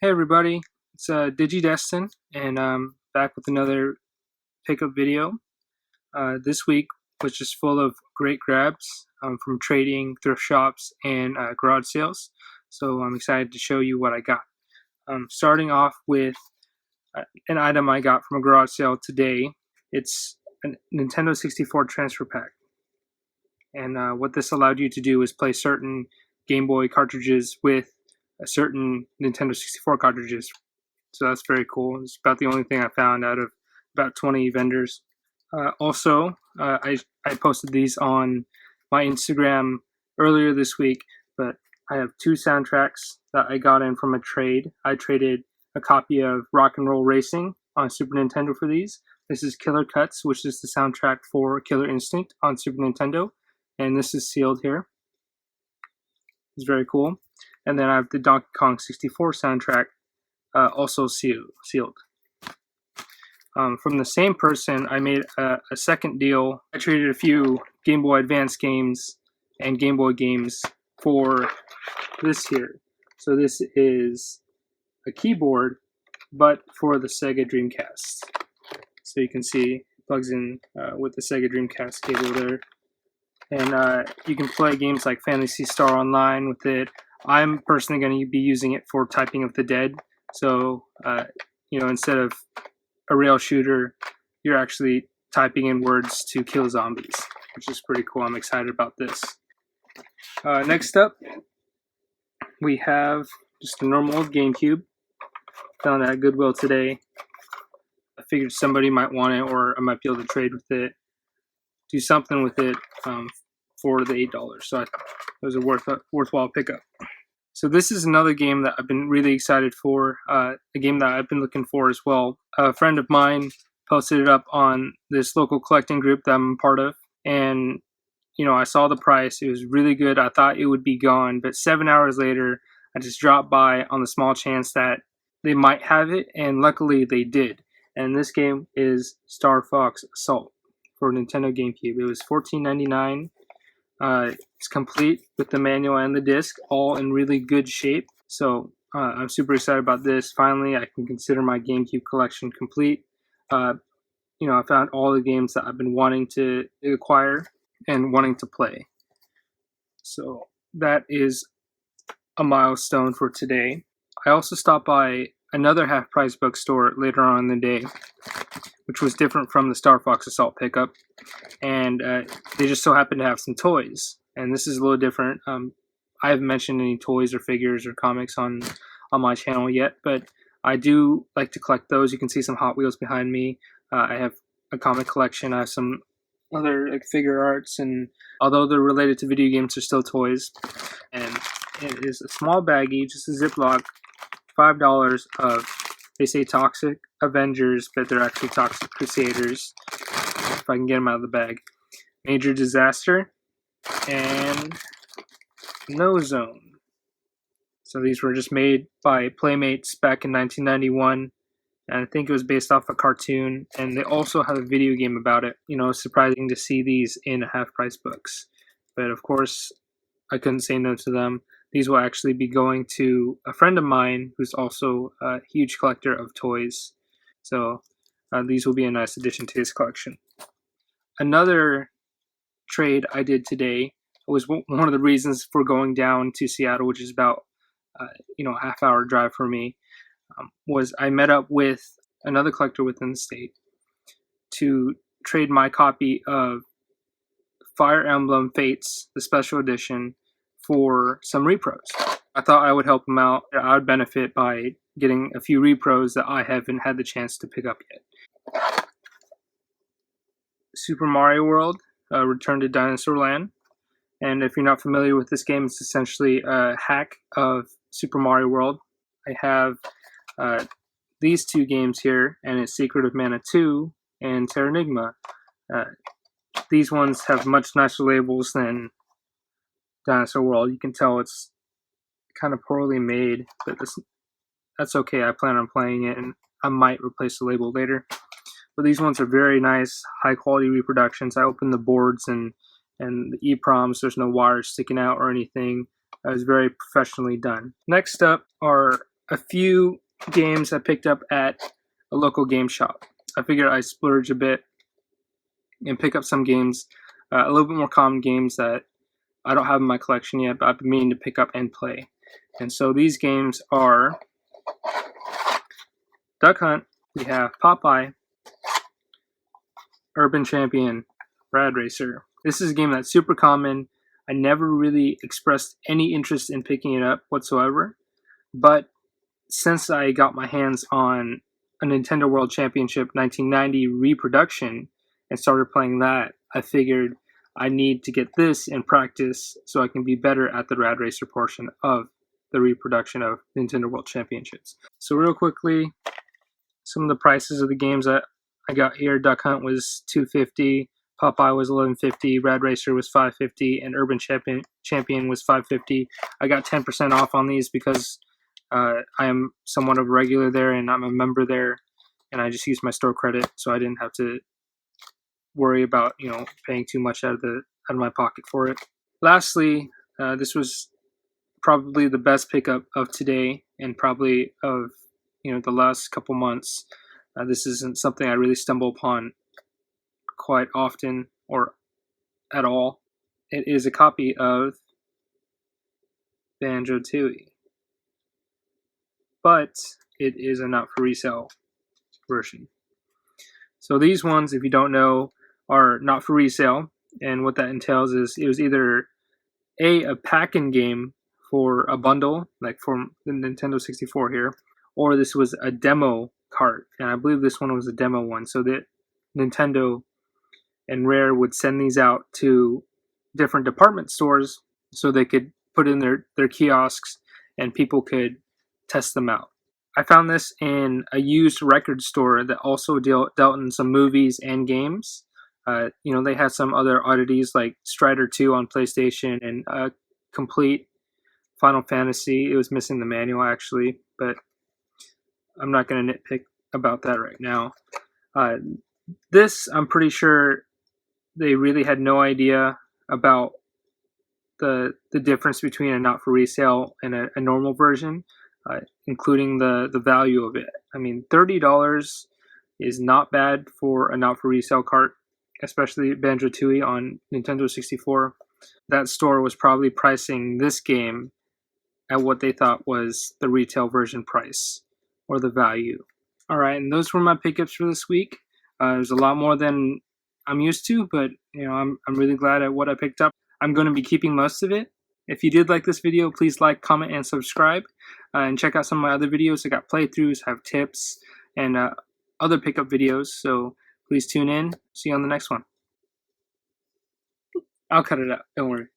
Hey everybody, it's Digidesdan, and I'm back with another pickup video. This week was just full of great grabs from trading, thrift shops, and garage sales. So I'm excited to show you what I got. Starting off with an item I got from a garage sale today. It's a Nintendo 64 transfer pack. And what this allowed you to do is play certain Game Boy cartridges with certain Nintendo 64 cartridges. So that's very cool. It's about the only thing I found out of about 20 vendors. I posted these on my Instagram earlier this week, but I have two soundtracks that I got in from a trade. I traded a copy of Rock and Roll Racing on Super Nintendo for these. This is Killer Cuts, which is the soundtrack for Killer Instinct on Super Nintendo, and this is sealed here. It's very cool. And then I have the Donkey Kong 64 soundtrack, also sealed. From the same person, I made a second deal. I traded a few Game Boy Advance games and Game Boy games for this here. So this is a keyboard, but for the Sega Dreamcast. So you can see it plugs in with the Sega Dreamcast cable there. And you can play games like Phantasy Star Online with it. I'm personally going to be using it for typing of the dead. So, instead of a rail shooter, you're actually typing in words to kill zombies, which is pretty cool. I'm excited about this. Next up, we have just a normal old GameCube. Found that at Goodwill today. I figured somebody might want it, or I might be able to trade with it, do something with it for the $8. So it was a worthwhile pickup. So this is another game that I've been really excited for, a game that I've been looking for as well. A friend of mine posted it up on this local collecting group that I'm a part of, and I saw the price. It was really good. I thought it would be gone, but 7 hours later, I just dropped by on the small chance that they might have it, and luckily they did. And this game is Star Fox Assault for Nintendo GameCube. It was $14.99. It's complete with the manual and the disc, all in really good shape. So I'm super excited about this. Finally, I can consider my GameCube collection complete. I found all the games that I've been wanting to acquire and wanting to play. So that is a milestone for today. I also stopped by another half-price bookstore later on in the day, which was different from the Star Fox Assault pickup, and they just so happened to have some toys, and this is a little different. I haven't mentioned any toys or figures or comics on my channel yet, but I do like to collect those. You can see some Hot Wheels behind me. I have a comic collection. I have some other figure arts, and although they're related to video games, they're still toys. And it is a small baggie, just a Ziploc, $5 of, they say Toxic Avengers, but they're actually Toxic Crusaders, if I can get them out of the bag. Major Disaster, and No Zone. So these were just made by Playmates back in 1991, and I think it was based off a cartoon, and they also have a video game about it. It's surprising to see these in half-price books, but of course, I couldn't say no to them. These will actually be going to a friend of mine who's also a huge collector of toys. So these will be a nice addition to his collection. Another trade I did today was one of the reasons for going down to Seattle, which is about a half-hour drive for me, was I met up with another collector within the state to trade my copy of Fire Emblem Fates, the special edition, for some repros. I thought I would help him out. I would benefit by getting a few repros that I haven't had the chance to pick up yet. Super Mario World, Return to Dinosaur Land. And if you're not familiar with this game, it's essentially a hack of Super Mario World. I have these two games here, and it's Secret of Mana 2 and Terranigma. These ones have much nicer labels than Dinosaur World. You can tell it's kind of poorly made, but that's okay. I plan on playing it, and I might replace the label later. But these ones are very nice, high quality reproductions. I opened the boards and the EEPROMs. There's no wires sticking out or anything. It was very professionally done. Next up are a few games I picked up at a local game shop. I figured I'd splurge a bit and pick up some games, a little bit more common games that I don't have in my collection yet, but I've been meaning to pick up and play. And so these games are Duck Hunt, we have Popeye, Urban Champion, Rad Racer. This is a game that's super common. I never really expressed any interest in picking it up whatsoever, but since I got my hands on a Nintendo World Championship 1990 reproduction and started playing that, I figured I need to get this in practice so I can be better at the Rad Racer portion of the reproduction of Nintendo World Championships. So real quickly, some of the prices of the games that I got here. Duck Hunt was $250, Popeye was $11.50, Rad Racer was $5.50, and Urban Champion was $5.50. I got 10% off on these because I am somewhat of a regular there and I'm a member there, and I just used my store credit, so I didn't have to worry about paying too much out of my pocket for it. Lastly, this was probably the best pickup of today and probably of the last couple months. This isn't something I really stumble upon quite often or at all. It is a copy of Banjo-Tooie, but it is a not for resale version. So these ones, if you don't know, are not for resale, and what that entails is it was either a pack-in game for a bundle, like from the Nintendo 64 here, or this was a demo cart, and I believe this one was a demo one, so that Nintendo and Rare would send these out to different department stores so they could put in their kiosks and people could test them out. I found this in a used record store that also dealt in some movies and games. They had some other oddities like Strider 2 on PlayStation and complete Final Fantasy. It was missing the manual actually, but I'm not going to nitpick about that right now. This, I'm pretty sure they really had no idea about the difference between a not for resale and a normal version, including the value of it. I mean, $30 is not bad for a not for resale cart, especially Banjo-Tooie on Nintendo 64. That store was probably pricing this game at what they thought was the retail version price or the value. All right, and those were my pickups for this week. There's a lot more than I'm used to, but I'm really glad at what I picked up. I'm going to be keeping most of it. If you did like this video, please like, comment, and subscribe. And check out some of my other videos. I got playthroughs, have tips, and other pickup videos. So please tune in. See you on the next one. I'll cut it out. Don't worry.